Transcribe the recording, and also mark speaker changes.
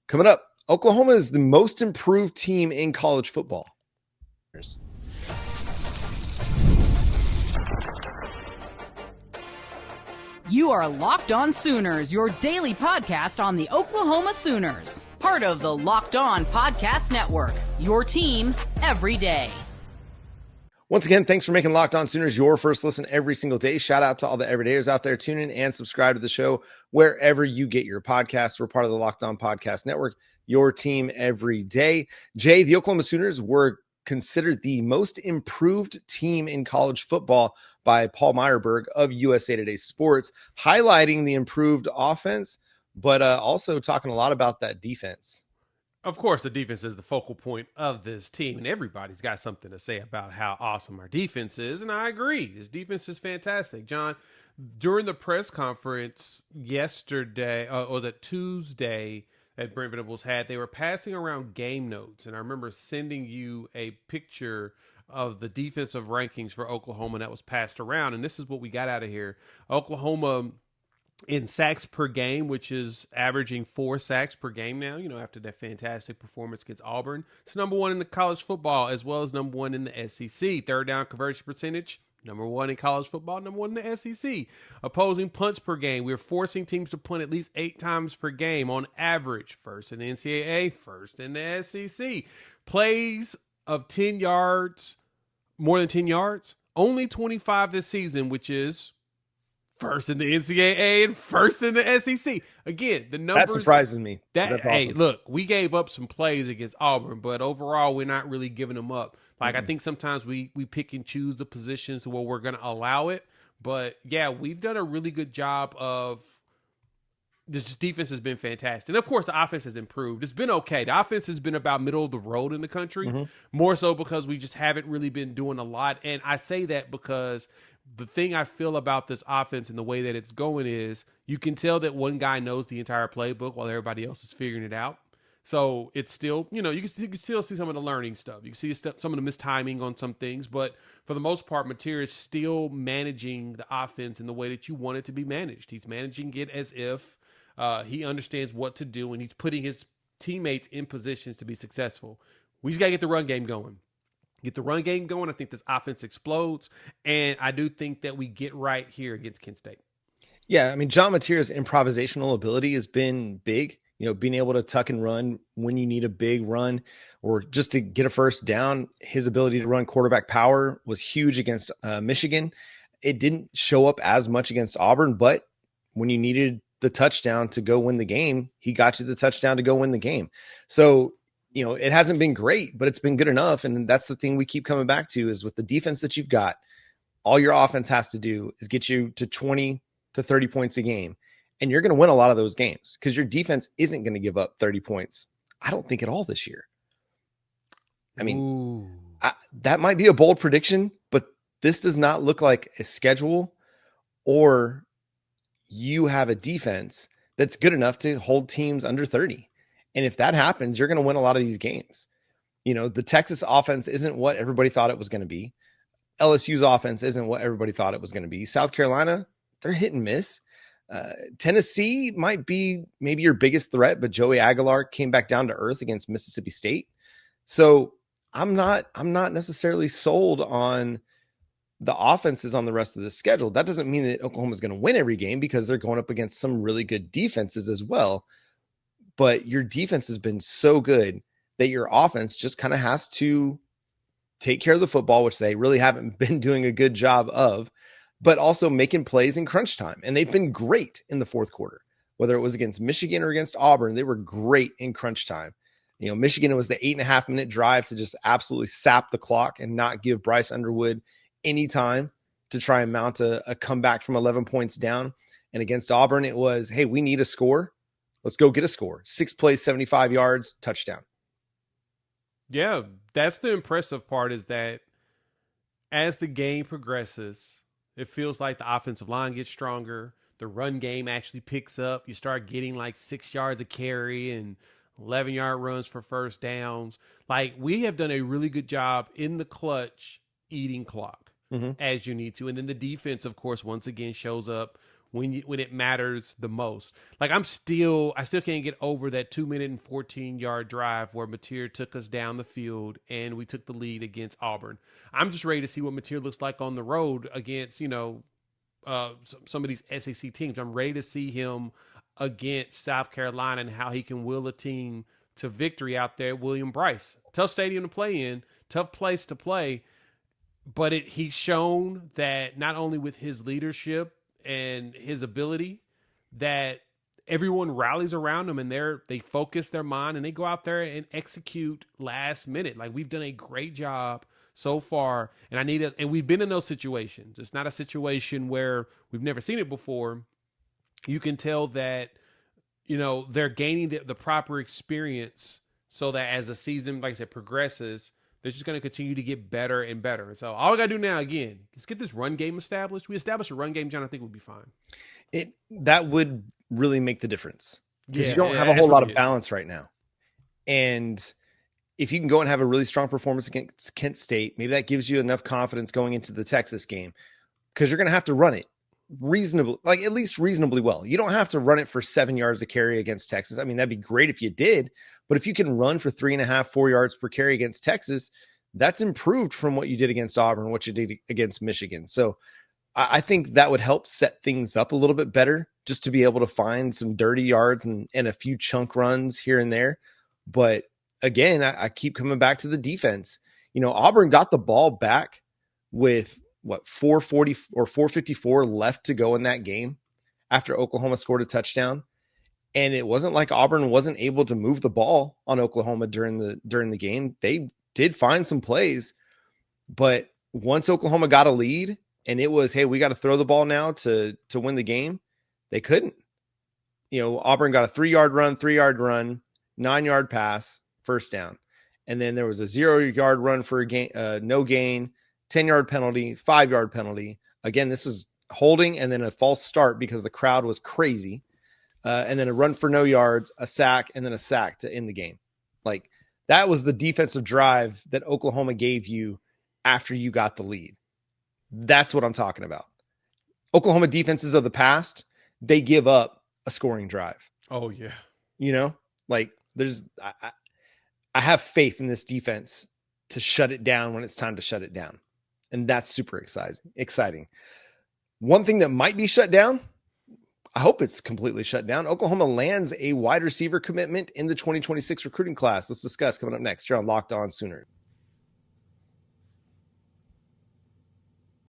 Speaker 1: Coming up, Oklahoma is the most improved team in college football.
Speaker 2: You are Locked On Sooners, your daily podcast on the Oklahoma Sooners. Part of the Locked On Podcast Network, your team every day.
Speaker 1: Once again, thanks for making Locked On Sooners your first listen every single day. Shout out to all the everydayers out there. Tune in and subscribe to the show wherever you get your podcasts. We're part of the Locked On Podcast Network, your team every day. Jay, the Oklahoma Sooners were considered the most improved team in college football by Paul Meyerberg of USA Today Sports, highlighting the improved offense, but also talking a lot about that defense.
Speaker 3: Of course, the defense is the focal point of this team, and everybody's got something to say about how awesome our defense is, and I agree. This defense is fantastic. John, during the press conference yesterday, or was it Tuesday, that Brent Venables had, they were passing around game notes, and I remember sending you a picture of the defensive rankings for Oklahoma that was passed around, and this is what we got out of here. Oklahoma in sacks per game, which is averaging 4 sacks per game now, after that fantastic performance against Auburn. It's number 1 in the college football, as well as number 1 in the SEC. Third down conversion percentage, number 1 in college football, number 1 in the SEC. Opposing punts per game, we're forcing teams to punt at least 8 times per game on average. First in the NCAA, first in the SEC. Plays of 10 yards, more than 10 yards, only 25 this season, which is first in the NCAA and first in the SEC. Again, the numbers.
Speaker 1: That surprises me.
Speaker 3: That's
Speaker 1: awesome.
Speaker 3: Hey, look, we gave up some plays against Auburn, but overall, we're not really giving them up. I think sometimes we pick and choose the positions where we're going to allow it. But, yeah, we've done a really good job of this defense has been fantastic. And, of course, the offense has improved. It's been okay. The offense has been about middle of the road in the country, more so because we just haven't really been doing a lot. And I say that because the thing I feel about this offense and the way that it's going is you can tell that one guy knows the entire playbook while everybody else is figuring it out. So it's still, you can still see some of the learning stuff. You can see some of the mistiming on some things, but for the most part, Mateer is still managing the offense in the way that you want it to be managed. He's managing it as if he understands what to do, and he's putting his teammates in positions to be successful. We just got to get the run game going. Get the run game going. I think this offense explodes, and I do think that we get right here against Kent State.
Speaker 1: Yeah, I mean, John Mateer's improvisational ability has been big. Being able to tuck and run when you need a big run or just to get a first down. His ability to run quarterback power was huge against Michigan. It didn't show up as much against Auburn, but when you needed the touchdown to go win the game, he got you the touchdown to go win the game. So, it hasn't been great, but it's been good enough. And that's the thing we keep coming back to is with the defense that you've got, all your offense has to do is get you to 20 to 30 points a game. And you're going to win a lot of those games because your defense isn't going to give up 30 points. I don't think at all this year. I mean, that might be a bold prediction, but this does not look like a schedule or you have a defense that's good enough to hold teams under 30. And if that happens, you're going to win a lot of these games. The Texas offense isn't what everybody thought it was going to be. LSU's offense isn't what everybody thought it was going to be. South Carolina, they're hit and miss. Tennessee might be maybe your biggest threat, but Joey Aguilar came back down to earth against Mississippi State. So I'm not necessarily sold on the offenses on the rest of the schedule. That doesn't mean that Oklahoma is going to win every game because they're going up against some really good defenses as well. But your defense has been so good that your offense just kind of has to take care of the football, which they really haven't been doing a good job of, but also making plays in crunch time. And they've been great in the fourth quarter, whether it was against Michigan or against Auburn. They were great in crunch time. Michigan, it was the 8.5-minute drive to just absolutely sap the clock and not give Bryce Underwood any time to try and mount a comeback from 11 points down. And against Auburn, it was, hey, we need a score. Let's go get a score. 6 plays, 75 yards, touchdown.
Speaker 3: Yeah, that's the impressive part is that as the game progresses, it feels like the offensive line gets stronger. The run game actually picks up. You start getting like 6 yards a carry and 11-yard runs for first downs. Like, we have done a really good job in the clutch eating clock as you need to. And then the defense, of course, once again shows up when it matters the most. Like I still can't get over that 2-minute and 14-yard drive where Mateer took us down the field and we took the lead against Auburn. I'm just ready to see what Mateer looks like on the road against, some of these SEC teams. I'm ready to see him against South Carolina and how he can will a team to victory out there at William Bryce. Tough stadium to play in, tough place to play, but he's shown that not only with his leadership and his ability, that everyone rallies around him and they focus their mind and they go out there and execute last minute. Like we've done a great job so far, and we've been in those situations. It's not a situation where we've never seen it before. You can tell that, they're gaining the proper experience so that as the season, like I said, progresses, they're just going to continue to get better and better. So all we got to do now, again, is get this run game established. We establish a run game, John, I think we'll be fine.
Speaker 1: That would really make the difference because
Speaker 3: you
Speaker 1: don't have a whole lot of balance right now. And if you can go and have a really strong performance against Kent State, maybe that gives you enough confidence going into the Texas game because you're going to have to run it at least reasonably well. You don't have to run it for 7 yards a carry against Texas. I mean, that'd be great if you did, but if you can run for 3.5, 4 yards per carry against Texas, that's improved from what you did against Auburn, what you did against Michigan. So I think that would help set things up a little bit better just to be able to find some dirty yards and a few chunk runs here and there. But again, I keep coming back to the defense. Auburn got the ball back with 440 or 454 left to go in that game after Oklahoma scored a touchdown. And it wasn't like Auburn wasn't able to move the ball on Oklahoma during the game. They did find some plays, but once Oklahoma got a lead and it was, hey, we got to throw the ball now to win the game, they couldn't. Auburn got a 3-yard run, 3-yard 9-yard pass, first down. And then there was a 0-yard run for a gain, no gain, 10-yard penalty, 5-yard penalty. Again, this was holding and then a false start because the crowd was crazy. And then a run for no yards, a sack, and then a sack to end the game. Like that was the defensive drive that Oklahoma gave you after you got the lead. That's what I'm talking about. Oklahoma defenses of the past, they give up a scoring drive.
Speaker 3: Oh yeah.
Speaker 1: I have faith in this defense to shut it down when it's time to shut it down. And that's super exciting. One thing that might be shut down, I hope it's completely shut down. Oklahoma lands a wide receiver commitment in the 2026 recruiting class. Let's discuss coming up next here on Locked On Sooners.